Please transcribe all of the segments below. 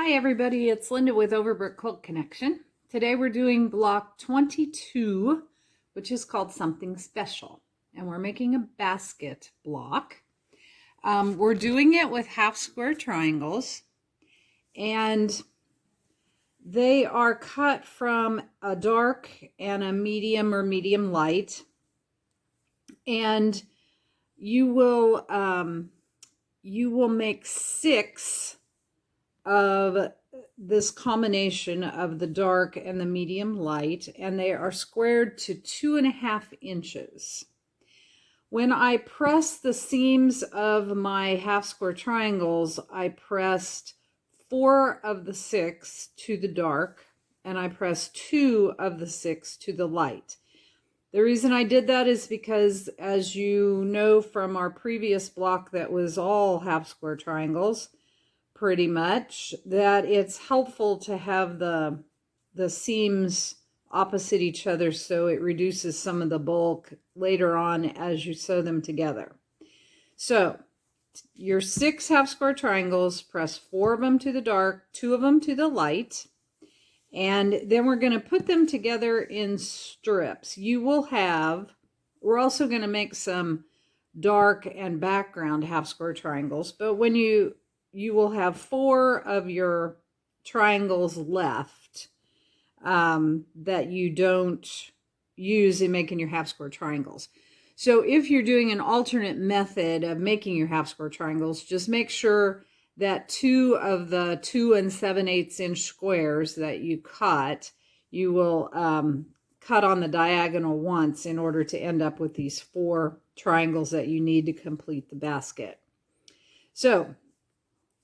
Hi everybody, it's Linda with Overbrook Quilt Connection. Today we're doing block 22, which is called Something Special. And we're making a basket block. We're doing it with half square triangles. And they are cut from a dark and a medium or medium light. And you will make 6 of this combination of the dark and the medium light, and they are squared to 2.5 inches. When I press the seams of my half square triangles, I pressed 4 of the 6 to the dark, and I pressed 2 of the 6 to the light. The reason I did that is because, as you know from our previous block that was all half square triangles, pretty much, that it's helpful to have the seams opposite each other so it reduces some of the bulk later on as you sew them together. So your 6 half square triangles, press 4 of them to the dark, 2 of them to the light, and then we're going to put them together in strips. We're also going to make some dark and background half square triangles, but when you will have 4 of your triangles left that you don't use in making your half square triangles. So if you're doing an alternate method of making your half square triangles, just make sure that 2 of the 2 7/8 inch squares that you cut, you will cut on the diagonal once in order to end up with these 4 triangles that you need to complete the basket. So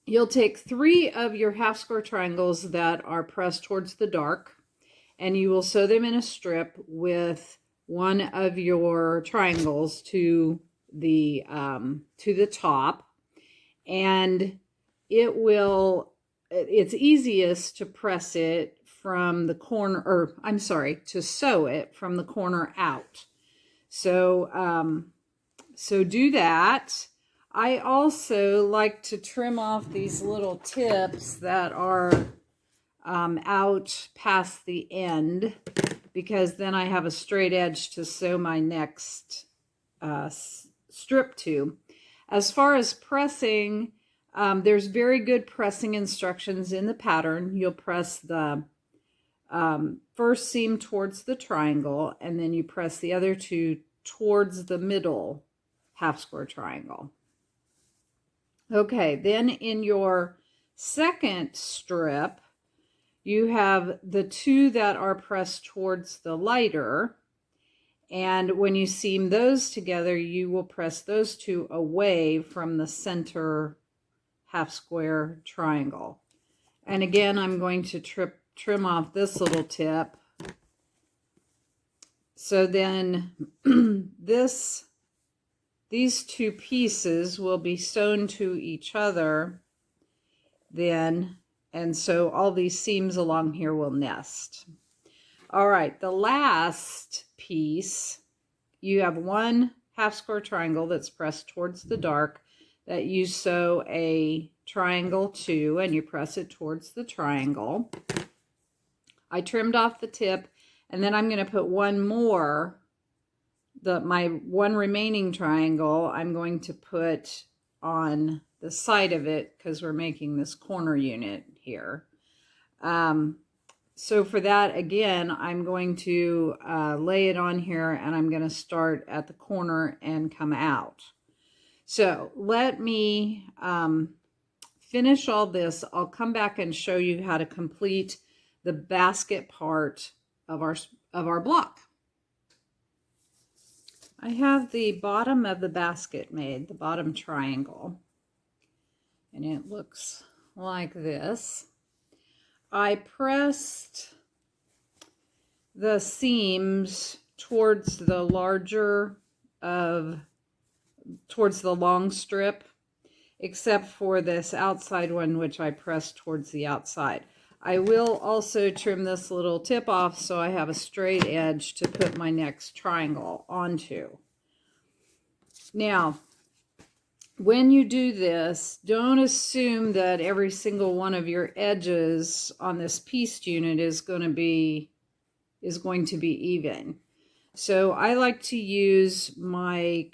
you'll take 3 of your half square triangles that are pressed towards the dark, and you will sew them in a strip with 1 of your triangles to the top, and it's easiest to press it from the corner, or I'm sorry, to sew it from the corner out. So do that. I also like to trim off these little tips that are out past the end, because then I have a straight edge to sew my next strip to. As far as pressing, there's very good pressing instructions in the pattern. You'll press the first seam towards the triangle, and then you press the other 2 towards the middle half square triangle. Okay, then in your second strip, you have the 2 that are pressed towards the lighter, and when you seam those together, you will press those 2 away from the center half square triangle. And again, I'm going to trim off this little tip. So then these 2 pieces will be sewn to each other then, and so all these seams along here will nest. All right, the last piece, you have 1 half square triangle that's pressed towards the dark that you sew a triangle to, and you press it towards the triangle. I trimmed off the tip, and then I'm going to put 1 more. My 1 remaining triangle I'm going to put on the side of it because we're making this corner unit here. So for that, again, I'm going to lay it on here, and I'm going to start at the corner and come out. So let me finish all this. I'll come back and show you how to complete the basket part of our block. I have the bottom of the basket made, the bottom triangle, and it looks like this. I pressed the seams towards the long strip, except for this outside one, which I pressed towards the outside. I will also trim this little tip off so I have a straight edge to put my next triangle onto. Now, when you do this, don't assume that every single one of your edges on this pieced unit is going to be even. So I like to use my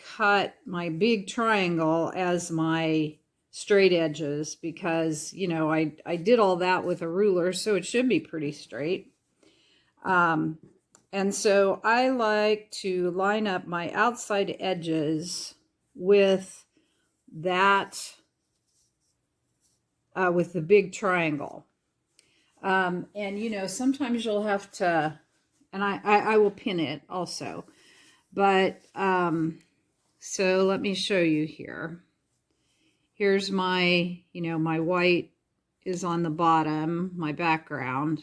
big triangle as my straight edges because, you know, I did all that with a ruler, so it should be pretty straight. And so I like to line up my outside edges with that, with the big triangle. And, you know, sometimes you'll have to, and I will pin it also. But, so let me show you here. Here's my, you know, my white is on the bottom, my background.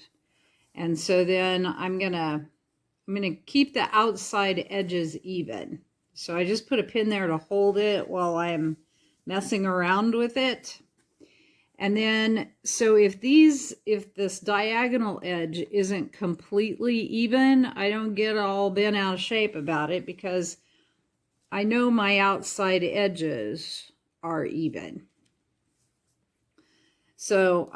And so then I'm gonna keep the outside edges even. So I just put a pin there to hold it while I'm messing around with it. And then, so if this diagonal edge isn't completely even, I don't get all bent out of shape about it because I know my outside edges are even. So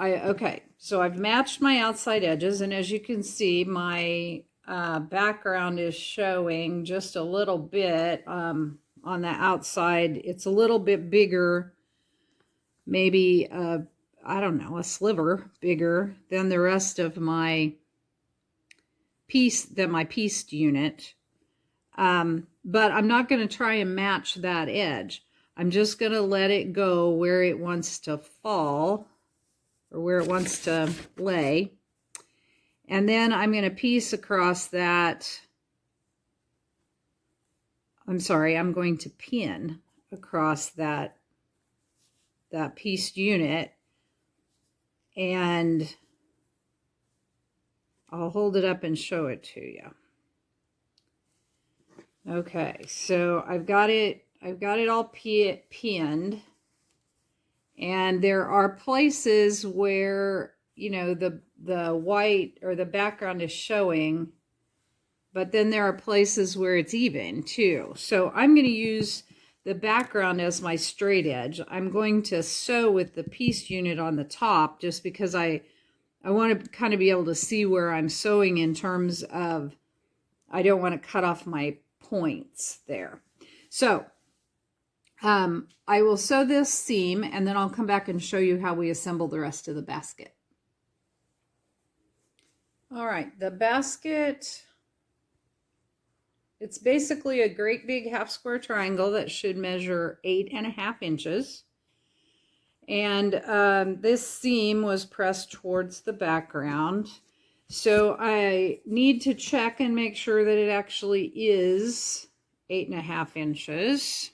so I've matched my outside edges, and as you can see, my background is showing just a little bit on the outside. It's a little bit bigger, maybe I don't know, a sliver bigger than the rest of my pieced unit. But I'm not going to try and match that edge. I'm just going to let it go where it wants to fall or where it wants to lay. And then I'm going to piece across that. I'm going to pin across that pieced unit, and I'll hold it up and show it to you. Okay, so I've got it all pinned, and there are places where, you know, the white or the background is showing, but then there are places where it's even too. So I'm going to use the background as my straight edge. I'm going to sew with the piece unit on the top just because I want to kind of be able to see where I'm sewing in terms of, I don't want to cut off my points there. So I will sew this seam, and then I'll come back and show you how we assemble the rest of the basket. All right, the basket, it's basically a great big half square triangle that should measure 8.5 inches. And this seam was pressed towards the background. So I need to check and make sure that it actually is 8.5 inches.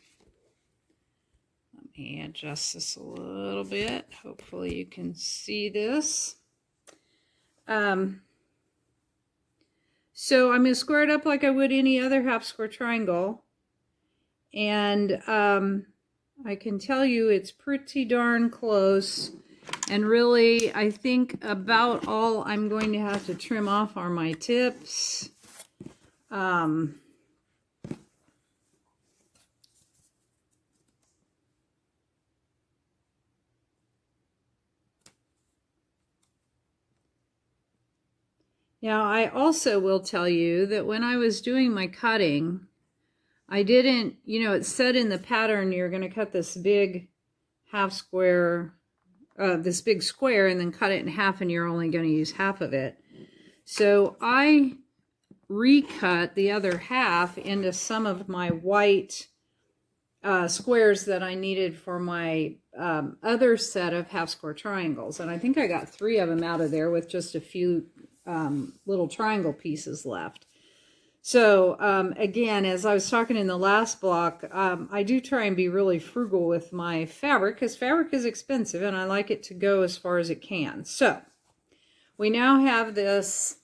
Let me adjust this a little bit. Hopefully you can see this. So I'm going to square it up like I would any other half square triangle. And I can tell you it's pretty darn close. And really, I think about all I'm going to have to trim off are my tips. Now, I also will tell you that when I was doing my cutting, I didn't, you know, it said in the pattern you're going to cut this big half square, this big square, and then cut it in half, and you're only going to use half of it. So I recut the other half into some of my white squares that I needed for my other set of half square triangles. And I think I got 3 of them out of there with just a few little triangle pieces left. So again, as I was talking in the last block, I do try and be really frugal with my fabric because fabric is expensive and I like it to go as far as it can. So we now have this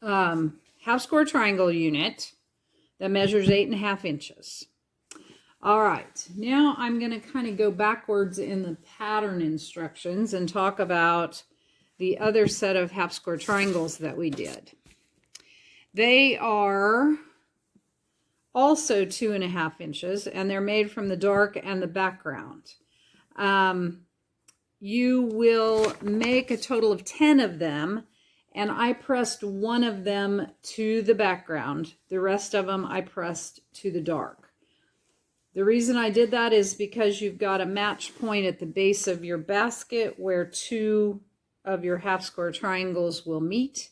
half square triangle unit that measures 8.5 inches. All right, now I'm going to kind of go backwards in the pattern instructions and talk about the other set of half square triangles that we did. They are also 2.5 inches, and they're made from the dark and the background. You will make a total of 10 of them, and I pressed one of them to the background. The rest of them I pressed to the dark. The reason I did that is because you've got a match point at the base of your basket where two of your half square triangles will meet.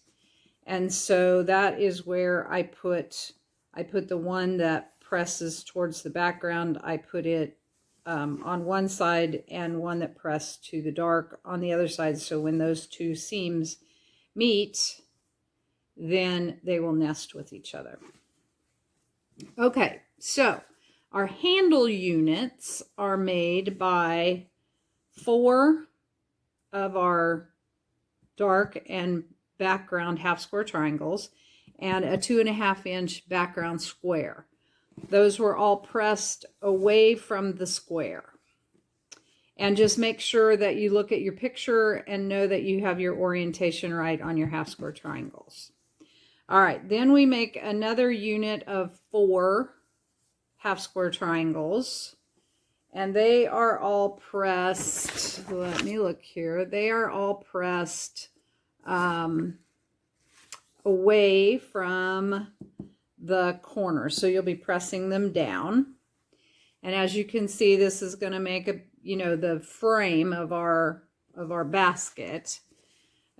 And so that is where I put the one that presses towards the background. I put it on one side and one that pressed to the dark on the other side. So when those two seams meet, then they will nest with each other. Okay, so our handle units are made by 4 of our dark and background half square triangles and a 2.5 inch background square. Those were all pressed away from the square. And just make sure that you look at your picture and know that you have your orientation right on your half square triangles. All right, then we make another unit of 4 half square triangles. And they are all pressed, let me look here, they are all pressed away from the corner. So you'll be pressing them down. And as you can see, this is going to make a, the frame of our basket,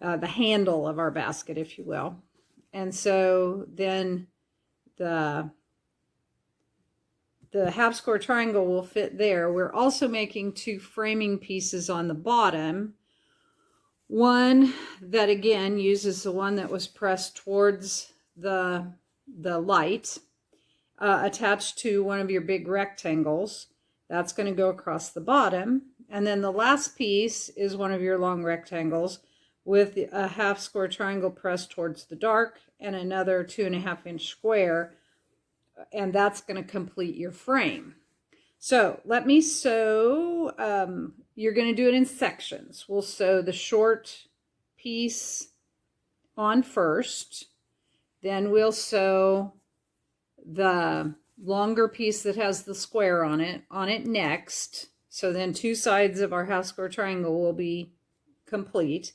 the handle of our basket, if you will. And so then the half square triangle will fit there. We're also making 2 framing pieces on the bottom. One that again uses the one that was pressed towards the light, attached to one of your big rectangles. That's going to go across the bottom. And then the last piece is one of your long rectangles with a half square triangle pressed towards the dark and another 2.5 inch square. And that's going to complete your frame. So let me sew. You're going to do it in sections. We'll sew the short piece on first. Then we'll sew the longer piece that has the square on it next. So then 2 sides of our half square triangle will be complete.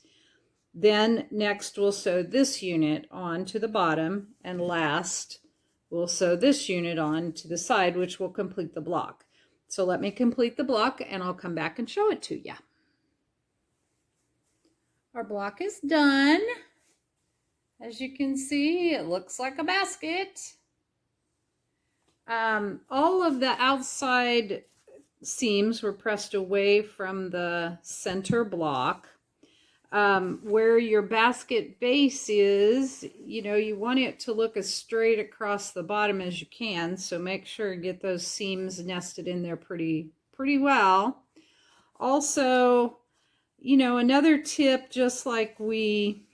Then next we'll sew this unit on to the bottom, and last we'll sew this unit on to the side, which will complete the block. So let me complete the block and I'll come back and show it to you. Our block is done. As you can see, it looks like a basket. All of the outside seams were pressed away from the center block. Where your basket base is, you want it to look as straight across the bottom as you can. So make sure to get those seams nested in there pretty well. Also, another tip, just like we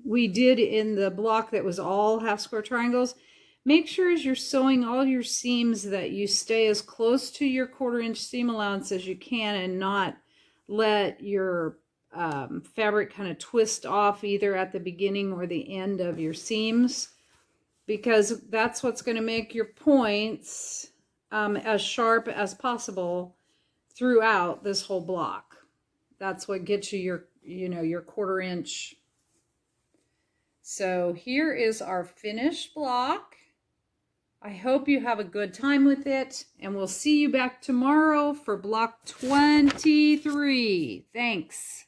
did in the block that was all half square triangles, make sure as you're sewing all your seams that you stay as close to your 1/4 inch seam allowance as you can and not let your fabric kind of twist off either at the beginning or the end of your seams, because that's what's going to make your points as sharp as possible throughout this whole block. That's what gets you your 1/4 inch. So here is our finished block. I hope you have a good time with it, and we'll see you back tomorrow for block 23. Thanks.